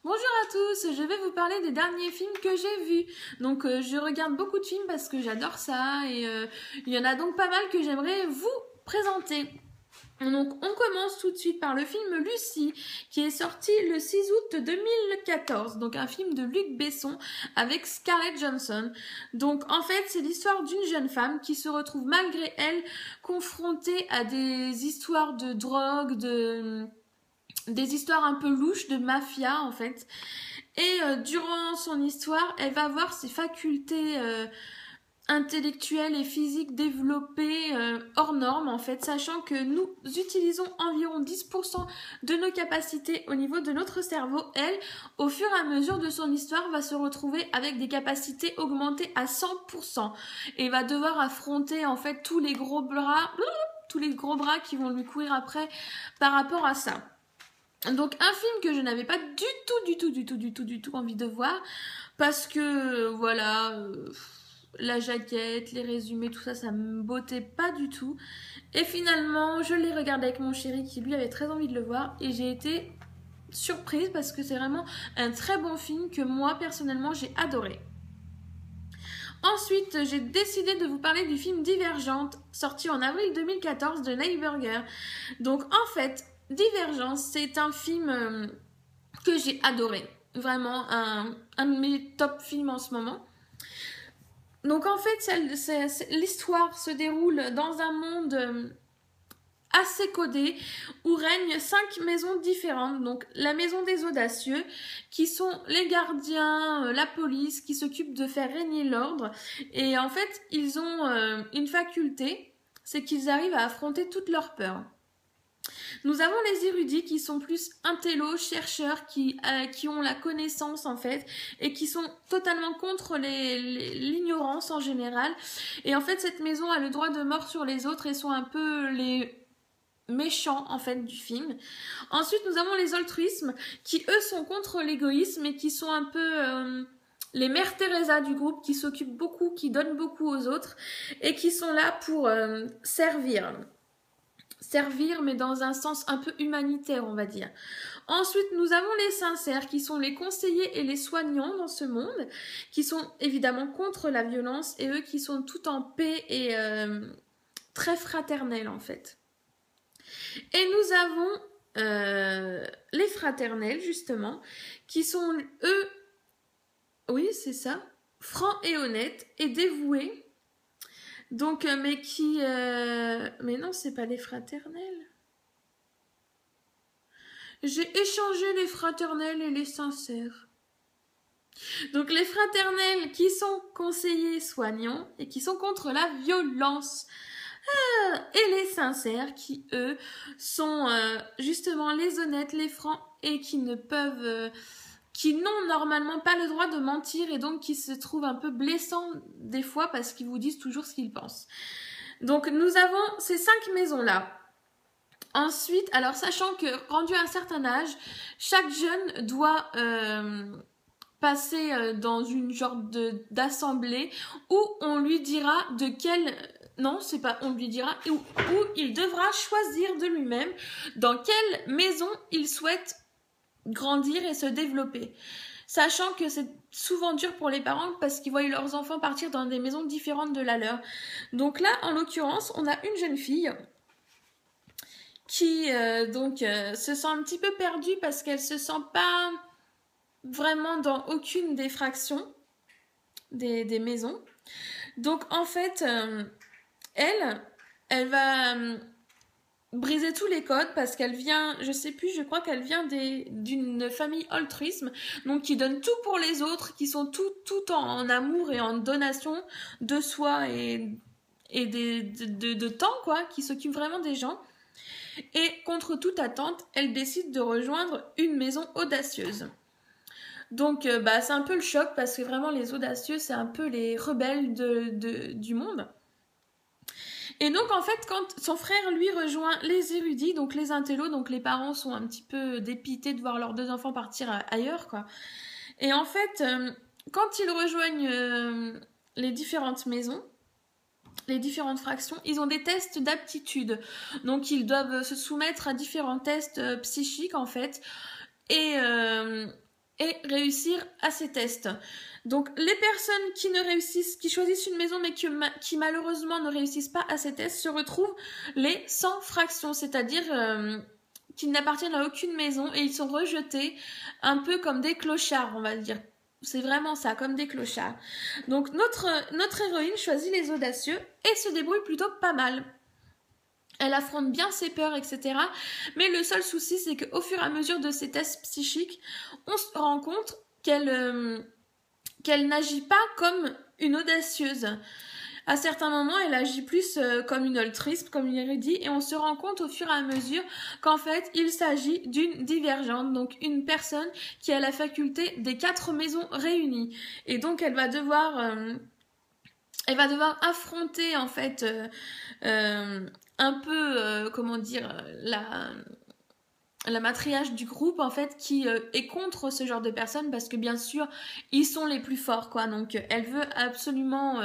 Bonjour à tous, je vais vous parler des derniers films que j'ai vus. Donc je regarde beaucoup de films parce que j'adore ça et il y en a donc pas mal que j'aimerais vous présenter. Donc on commence tout de suite par le film Lucie qui est sorti le 6 août 2014, donc un film de Luc Besson avec Scarlett Johansson. Donc en fait c'est l'histoire d'une jeune femme qui se retrouve malgré elle confrontée à des histoires de drogue, des histoires un peu louches de mafia en fait. Et durant son histoire, elle va voir ses facultés intellectuelles et physiques développées hors normes en fait, sachant que nous utilisons environ 10% de nos capacités au niveau de notre cerveau. Elle, au fur et à mesure de son histoire, va se retrouver avec des capacités augmentées à 100% et va devoir affronter en fait tous les gros bras qui vont lui courir après par rapport à ça. Donc un film que je n'avais pas du tout envie de voir parce que voilà, la jaquette, les résumés, tout ça, ça me bottait pas du tout. Et finalement, je l'ai regardé avec mon chéri qui lui avait très envie de le voir et j'ai été surprise parce que c'est vraiment un très bon film que moi personnellement j'ai adoré. Ensuite, j'ai décidé de vous parler du film Divergente, sorti en avril 2014 de Neil Burger. Donc en fait, Divergence, c'est un film que j'ai adoré. Vraiment, un de mes top films en ce moment. Donc en fait, l'histoire se déroule dans un monde assez codé où règnent 5 maisons différentes. Donc la maison des audacieux, qui sont les gardiens, la police, qui s'occupent de faire régner l'ordre. Et en fait, ils ont une faculté, c'est qu'ils arrivent à affronter toutes leurs peurs. Nous avons les érudits qui sont plus intellos, chercheurs, qui ont la connaissance en fait et qui sont totalement contre l'ignorance en général. Et en fait cette maison a le droit de mort sur les autres et sont un peu les méchants en fait du film. Ensuite nous avons les altruismes qui eux sont contre l'égoïsme et qui sont un peu les mères Teresa du groupe, qui s'occupent beaucoup, qui donnent beaucoup aux autres et qui sont là pour servir, mais dans un sens un peu humanitaire, on va dire. Ensuite, nous avons les sincères, qui sont les conseillers et les soignants dans ce monde, qui sont évidemment contre la violence, et eux qui sont tout en paix et très fraternels, en fait. Et nous avons les fraternels, justement, qui sont, eux, oui, c'est ça, francs et honnêtes, et dévoués. Donc, mais non, c'est pas les fraternels. J'ai échangé les fraternels et les sincères. Donc, les fraternels qui sont conseillers soignants et qui sont contre la violence. Et les sincères qui, eux, sont justement les honnêtes, les francs et qui ne peuvent... qui n'ont normalement pas le droit de mentir et donc qui se trouvent un peu blessants des fois parce qu'ils vous disent toujours ce qu'ils pensent. Donc nous avons ces 5 maisons-là. Ensuite, alors sachant que rendu à un certain âge, chaque jeune doit passer dans une genre d'assemblée où on lui dira de quelle... Non, c'est pas on lui dira, où il devra choisir de lui-même dans quelle maison il souhaite grandir et se développer. Sachant que c'est souvent dur pour les parents parce qu'ils voient leurs enfants partir dans des maisons différentes de la leur. Donc là, en l'occurrence, on a une jeune fille qui se sent un petit peu perdue parce qu'elle se sent pas vraiment dans aucune des fractions des maisons. Donc en fait, elle va briser tous les codes parce qu'elle vient, je sais plus, je crois qu'elle vient d'une famille altruisme, donc qui donne tout pour les autres, qui sont tout en amour et en donation de soi et de temps, quoi, qui s'occupe vraiment des gens. Et contre toute attente, elle décide de rejoindre une maison audacieuse. Donc c'est un peu le choc parce que vraiment les audacieux, c'est un peu les rebelles du monde. Et donc en fait quand son frère lui rejoint les érudits, donc les intellos, donc les parents sont un petit peu dépités de voir leurs 2 enfants partir ailleurs, quoi. Et en fait quand ils rejoignent les différentes maisons, les différentes fractions, ils ont des tests d'aptitude. Donc ils doivent se soumettre à différents tests psychiques en fait. Et et réussir à ces tests. Donc les personnes qui ne réussissent, qui choisissent une maison mais qui malheureusement ne réussissent pas à ces tests se retrouvent les sans fraction, c'est-à-dire qu'ils n'appartiennent à aucune maison et ils sont rejetés un peu comme des clochards, on va dire. C'est vraiment ça, comme des clochards. Donc notre héroïne choisit les audacieux et se débrouille plutôt pas mal. Elle affronte bien ses peurs, etc. Mais le seul souci, c'est qu'au fur et à mesure de ses tests psychiques, on se rend compte qu'elle n'agit pas comme une audacieuse. À certains moments, elle agit plus comme une altruiste, comme une érudite, et on se rend compte au fur et à mesure qu'en fait, il s'agit d'une divergente, donc une personne qui a la faculté des 4 maisons réunies. Et donc, elle va devoir affronter, en fait, un peu, comment dire, la matriarche du groupe en fait qui est contre ce genre de personnes parce que bien sûr ils sont les plus forts quoi, donc elle veut absolument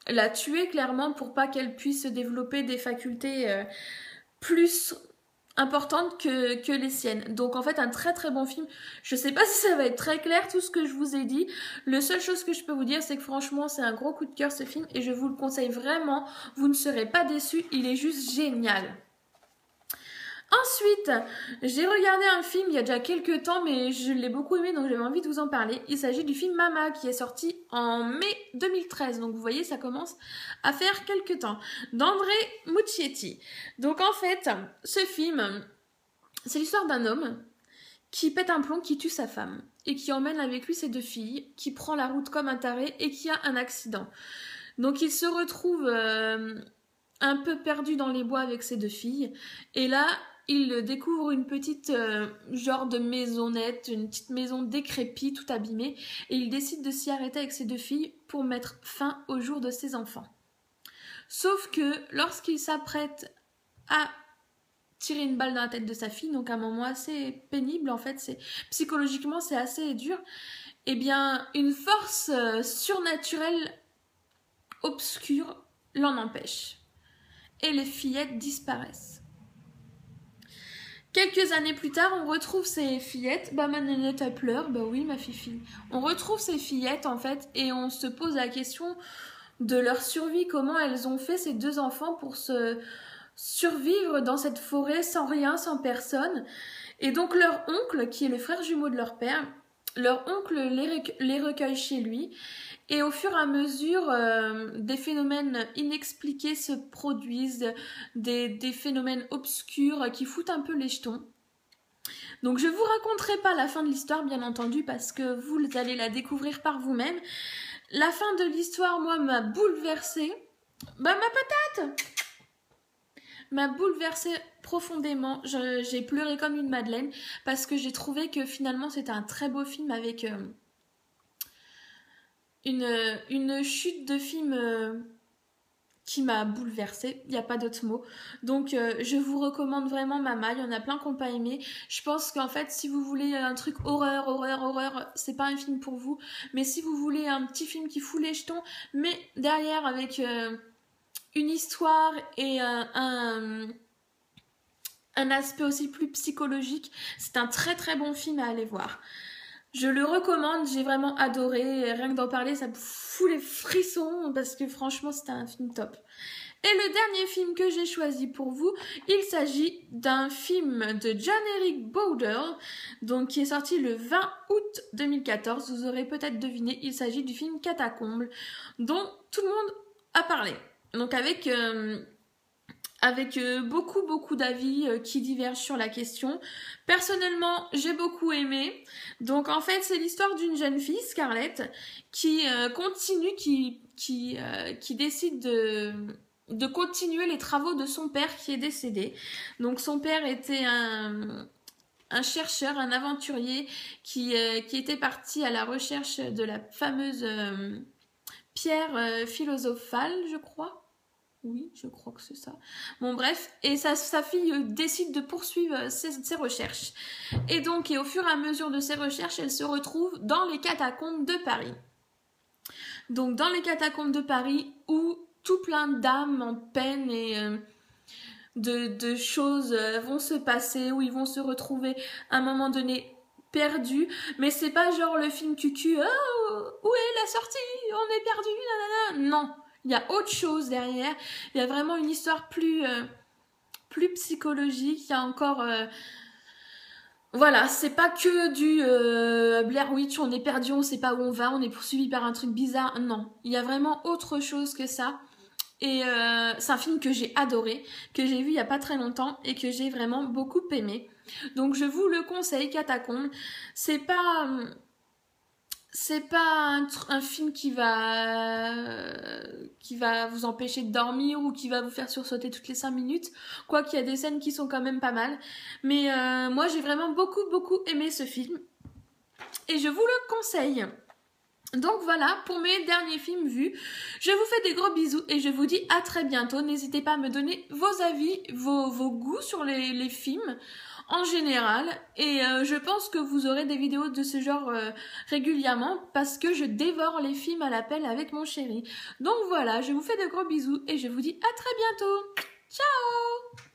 la tuer clairement pour pas qu'elle puisse développer des facultés plus importantes que les siennes. Donc en fait un très très bon film. Je sais pas si ça va être très clair tout ce que je vous ai dit. Le seule chose que je peux vous dire c'est que franchement c'est un gros coup de cœur ce film et je vous le conseille vraiment. Vous ne serez pas déçus, il est juste génial. Ensuite, j'ai regardé un film il y a déjà quelques temps, mais je l'ai beaucoup aimé, donc j'avais envie de vous en parler. Il s'agit du film Mama, qui est sorti en mai 2013. Donc vous voyez, ça commence à faire quelques temps. D'André Muschietti. Donc en fait, ce film, c'est l'histoire d'un homme qui pète un plomb, qui tue sa femme, et qui emmène avec lui ses 2 filles, qui prend la route comme un taré, et qui a un accident. Donc il se retrouve un peu perdu dans les bois avec ses 2 filles, et là, il découvre une petite genre de maisonnette, une petite maison décrépite, tout abîmée, et il décide de s'y arrêter avec ses 2 filles pour mettre fin au jour de ses enfants. Sauf que lorsqu'il s'apprête à tirer une balle dans la tête de sa fille, donc un moment assez pénible en fait, psychologiquement c'est assez dur, eh bien une force surnaturelle obscure l'en empêche. Et les fillettes disparaissent. Quelques années plus tard, on retrouve ces fillettes. Bah, ma nénette, elle pleure. Bah oui, ma fifi. On retrouve ces fillettes, en fait, et on se pose la question de leur survie. Comment elles ont fait, ces 2 enfants, pour se survivre dans cette forêt sans rien, sans personne. Et donc, leur oncle, qui est le frère jumeau de leur père, leur oncle les recueille chez lui. Et au fur et à mesure, des phénomènes inexpliqués se produisent, des phénomènes obscurs qui foutent un peu les jetons. Donc je ne vous raconterai pas la fin de l'histoire, bien entendu, parce que vous allez la découvrir par vous-même. La fin de l'histoire, moi, m'a bouleversée. Bah, ma patate m'a bouleversée profondément. J'ai pleuré comme une madeleine, parce que j'ai trouvé que finalement, c'était un très beau film avec... une chute de film qui m'a bouleversée, il n'y a pas d'autre mot. Donc je vous recommande vraiment Mama, il y en a plein qui n'ont pas aimé. Je pense qu'en fait si vous voulez un truc horreur, c'est pas un film pour vous. Mais si vous voulez un petit film qui fout les jetons, mais derrière avec une histoire et un aspect aussi plus psychologique, c'est un très très bon film à aller voir. Je le recommande, j'ai vraiment adoré. Rien que d'en parler, ça me fout les frissons parce que franchement, c'était un film top. Et le dernier film que j'ai choisi pour vous, il s'agit d'un film de Jan-Eric Bowder, donc qui est sorti le 20 août 2014. Vous aurez peut-être deviné, il s'agit du film Catacombes, dont tout le monde a parlé. Donc avec beaucoup d'avis qui divergent sur la question. Personnellement, j'ai beaucoup aimé. Donc en fait, c'est l'histoire d'une jeune fille, Scarlett, qui continue, qui décide de continuer les travaux de son père qui est décédé. Donc son père était un chercheur, un aventurier qui était parti à la recherche de la fameuse pierre philosophale, je crois. Oui, je crois que c'est ça. Bon, bref, et sa fille décide de poursuivre ses recherches. Et donc, et au fur et à mesure de ses recherches, elle se retrouve dans les catacombes de Paris. Donc, dans les catacombes de Paris, où tout plein d'âmes en peine et de choses vont se passer, où ils vont se retrouver à un moment donné perdus, mais c'est pas genre le film cucu, oh, où est la sortie, on est perdu, nanana. Non, il y a autre chose derrière, il y a vraiment une histoire plus psychologique, il y a encore... voilà, c'est pas que du Blair Witch, on est perdu, on sait pas où on va, on est poursuivi par un truc bizarre. Non, il y a vraiment autre chose que ça. Et c'est un film que j'ai adoré, que j'ai vu il y a pas très longtemps et que j'ai vraiment beaucoup aimé. Donc je vous le conseille, Catacombe. C'est pas un film qui va vous empêcher de dormir ou qui va vous faire sursauter toutes les 5 minutes. Quoique il y a des scènes qui sont quand même pas mal. Mais moi j'ai vraiment beaucoup aimé ce film. Et je vous le conseille. Donc voilà pour mes derniers films vus. Je vous fais des gros bisous et je vous dis à très bientôt. N'hésitez pas à me donner vos avis, vos goûts sur les films en général. Et je pense que vous aurez des vidéos de ce genre régulièrement parce que je dévore les films à l'appel avec mon chéri. Donc voilà, je vous fais de gros bisous et je vous dis à très bientôt. Ciao!